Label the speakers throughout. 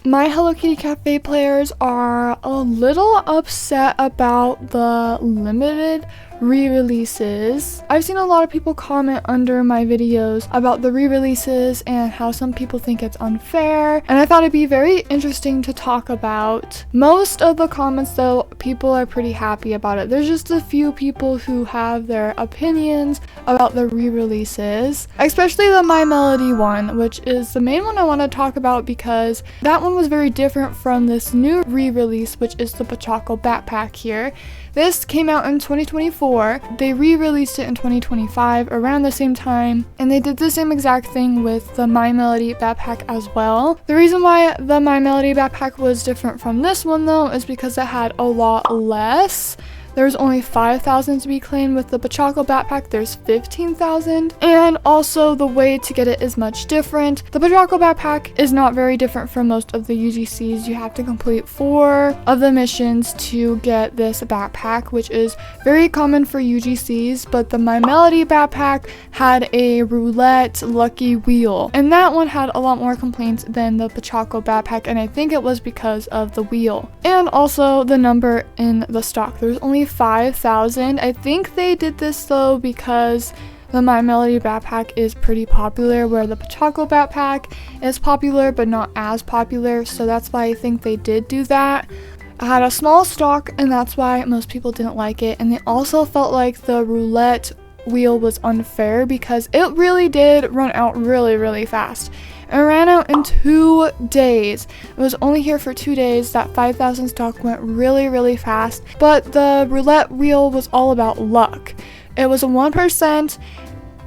Speaker 1: My Hello Kitty Cafe players are a little upset about the limited re-releases. I've seen a lot of people comment under my videos about the re-releases and how some people think it's unfair, and I thought it'd be very interesting to talk about. Most of the comments though, people are pretty happy about it. There's just a few people who have their opinions about the re-releases, especially the My Melody one, which is the main one I want to talk about because that one was very different from this new re-release, which is the Pochocco backpack here. This came out in 2024. They re-released it in 2025 around the same time, and they did the same exact thing with the My Melody backpack as well. The reason why the My Melody backpack was different from this one though is because it had a lot less. There's only 5,000 to be claimed. With the Pochocco backpack, there's 15,000. And also the way to get it is much different. The Pochocco backpack is not very different from most of the UGCs. You have to complete 4 of the missions to get this backpack, which is very common for UGCs. But the My Melody backpack had a roulette lucky wheel. And that one had a lot more complaints than the Pochocco backpack. And I think it was because of the wheel. And also the number in the stock. There's only 5,000. I think they did this though because the My Melody backpack is pretty popular, where the Pochocco backpack is popular but not as popular, so that's why I think they did do that. I had a small stock and that's why most people didn't like it, and they also felt like the roulette wheel was unfair because it really did run out really fast. It ran out in 2 days. It was only here for 2 days. That 5,000 stock went really fast, but the roulette wheel was all about luck. It was a 1%,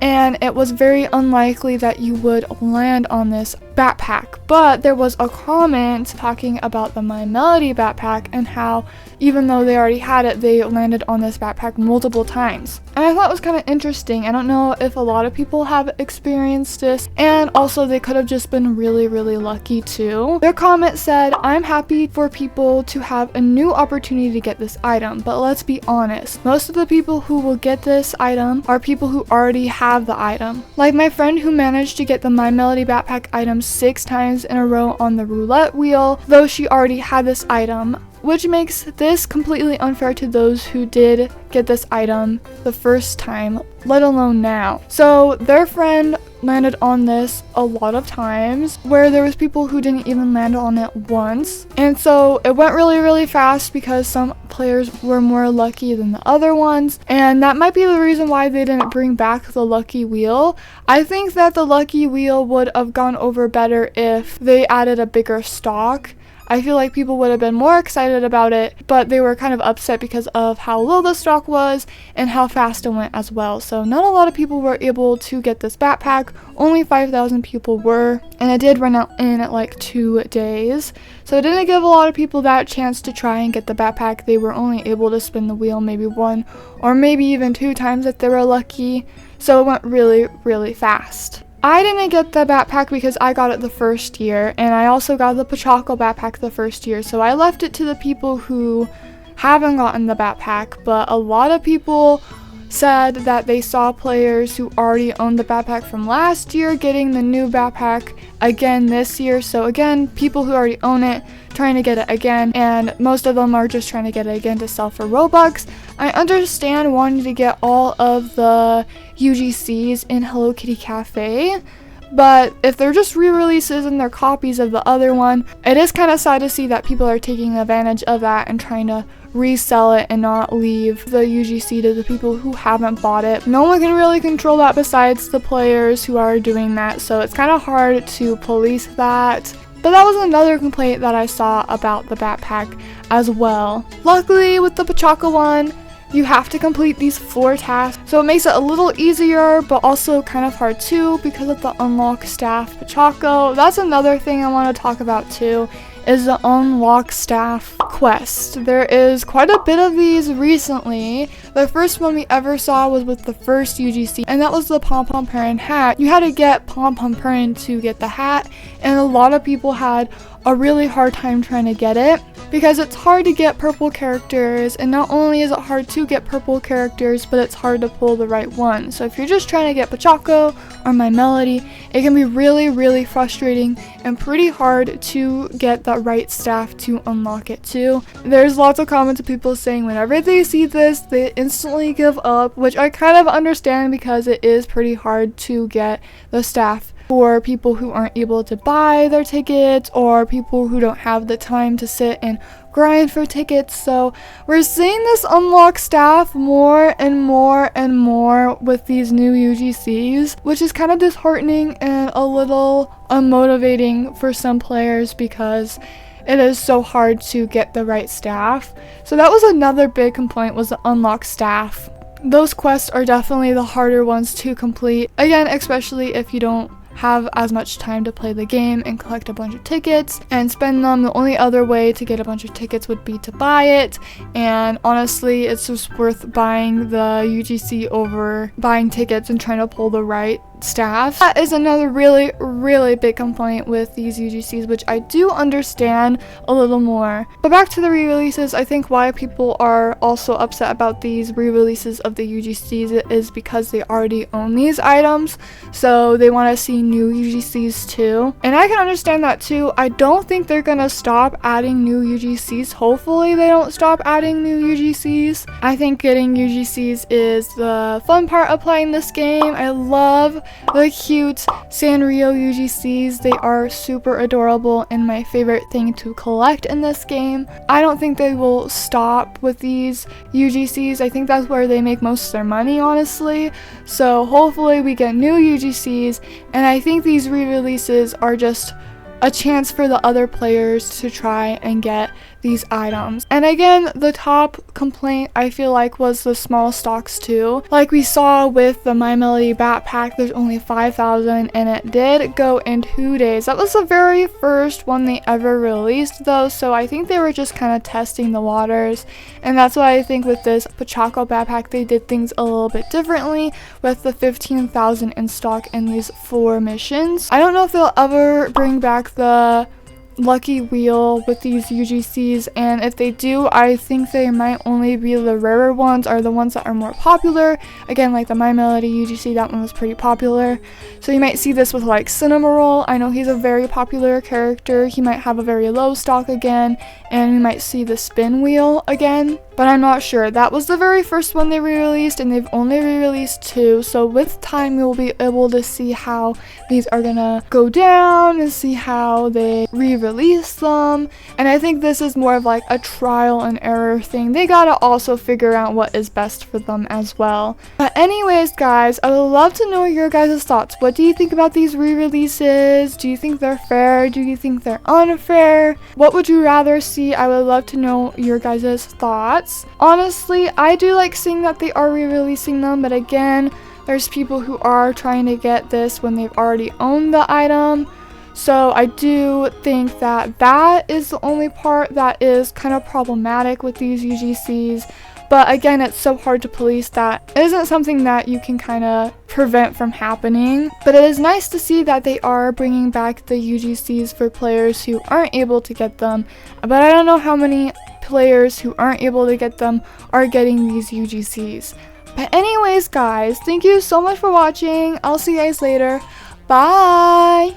Speaker 1: and it was very unlikely that you would land on this backpack. But there was a comment talking about the My Melody backpack and how even though they already had it, they landed on this backpack multiple times. And I thought it was kind of interesting. I don't know if a lot of people have experienced this, and also they could have just been really lucky too. Their comment said, "I'm happy for people to have a new opportunity to get this item, but let's be honest, most of the people who will get this item are people who already have the item. Like my friend who managed to get the My Melody backpack item 6 times in a row on the roulette wheel, though she already had this item, which makes this completely unfair to those who did get this item the first time, let alone now." So their friend landed on this a lot of times, where there was people who didn't even land on it once. And so it went really fast because some players were more lucky than the other ones, and that might be the reason why they didn't bring back the lucky wheel. I think that the lucky wheel would have gone over better if they added a bigger stock. I feel like people would have been more excited about it, but they were kind of upset because of how low the stock was and how fast it went as well. So not a lot of people were able to get this backpack. Only 5,000 people were, and it did run out in like 2 days. So it didn't give a lot of people that chance to try and get the backpack. They were only able to spin the wheel maybe 1 or maybe even 2 times if they were lucky. So it went really fast. I didn't get the backpack because I got it the first year, and I also got the Pochocco backpack the first year, so I left it to the people who haven't gotten the backpack. But a lot of people said that they saw players who already owned the backpack from last year getting the new backpack again this year. So again, people who already own it trying to get it again, and most of them are just trying to get it again to sell for Robux. I understand wanting to get all of the UGCs in Hello Kitty Cafe, but if they're just re-releases and they're copies of the other one, it is kind of sad to see that people are taking advantage of that and trying to resell it and not leave the UGC to the people who haven't bought it. No one can really control that besides the players who are doing that, so it's kind of hard to police that. But that was another complaint that I saw about the backpack as well. Luckily with the Pochocco one, you have to complete these 4 tasks, so it makes it a little easier, but also kind of hard too because of the unlock staff Pochocco. That's another thing I want to talk about too, is the unlock staff quest. There is quite a bit of these recently. The first one we ever saw was with the first UGC, and that was the Pom Pom Parent hat. You had to get Pom Pom Parent to get the hat, and a lot of people had a really hard time trying to get it, because it's hard to get purple characters, and not only is it hard to get purple characters, but it's hard to pull the right one. So if you're just trying to get Pochako or My Melody, it can be really frustrating and pretty hard to get the right staff to unlock it too. There's lots of comments of people saying whenever they see this, they instantly give up, which I kind of understand because it is pretty hard to get the staff for people who aren't able to buy their tickets or people who don't have the time to sit and grind for tickets. So we're seeing this unlock staff more and more with these new UGCs, which is kind of disheartening and a little unmotivating for some players because it is so hard to get the right staff. So that was another big complaint, was the unlock staff. Those quests are definitely the harder ones to complete, again, especially if you don't have as much time to play the game and collect a bunch of tickets and spend them. The only other way to get a bunch of tickets would be to buy it, and honestly it's just worth buying the UGC over buying tickets and trying to pull the right staff. That is another really big complaint with these UGCs, which I do understand a little more. But back to the re-releases, I think why people are also upset about these re-releases of the UGCs is because they already own these items, so they want to see new UGCs too. And I can understand that too. I don't think they're gonna stop adding new UGCs. Hopefully they don't stop adding new UGCs. I think getting UGCs is the fun part of playing this game. I love the cute Sanrio UGCs. They are super adorable and my favorite thing to collect in this game. I don't think they will stop with these UGCs. I think that's where they make most of their money, honestly. So hopefully we get new UGCs, and I think these re-releases are just a chance for the other players to try and get these items. And again, the top complaint I feel like was the small stocks too. Like we saw with the My Melody backpack, there's only 5,000 and it did go in 2 days. That was the very first one they ever released though, so I think they were just kind of testing the waters, and that's why I think with this Pochako backpack they did things a little bit differently with the 15,000 in stock in these 4 missions. I don't know if they'll ever bring back the lucky wheel with these UGCs, and if they do, I think they might only be the rarer ones or the ones that are more popular. Again, like the My Melody UGC, that one was pretty popular, so you might see this with like Cinnamoroll. I know he's a very popular character. He might have a very low stock again, and we might see the spin wheel again, but I'm not sure. That was the very first one they re-released, and they've only re-released 2, so with time you'll be able to see how these are gonna go down and see how they re-release them. And I think this is more of like a trial and error thing. They gotta also figure out what is best for them as well. But anyways guys, I would love to know your guys' thoughts. What do you think about these re-releases? Do you think they're fair? Do you think they're unfair? What would you rather see? I would love to know your guys' thoughts. Honestly, I do like seeing that they are re-releasing them, but again, there's people who are trying to get this when they've already owned the item. So I do think that that is the only part that is kind of problematic with these UGCs. But again, it's so hard to police that it isn't something that you can kind of prevent from happening. But it is nice to see that they are bringing back the UGCs for players who aren't able to get them. But I don't know how many players who aren't able to get them are getting these UGCs. But anyways guys, thank you so much for watching. I'll see you guys later. Bye!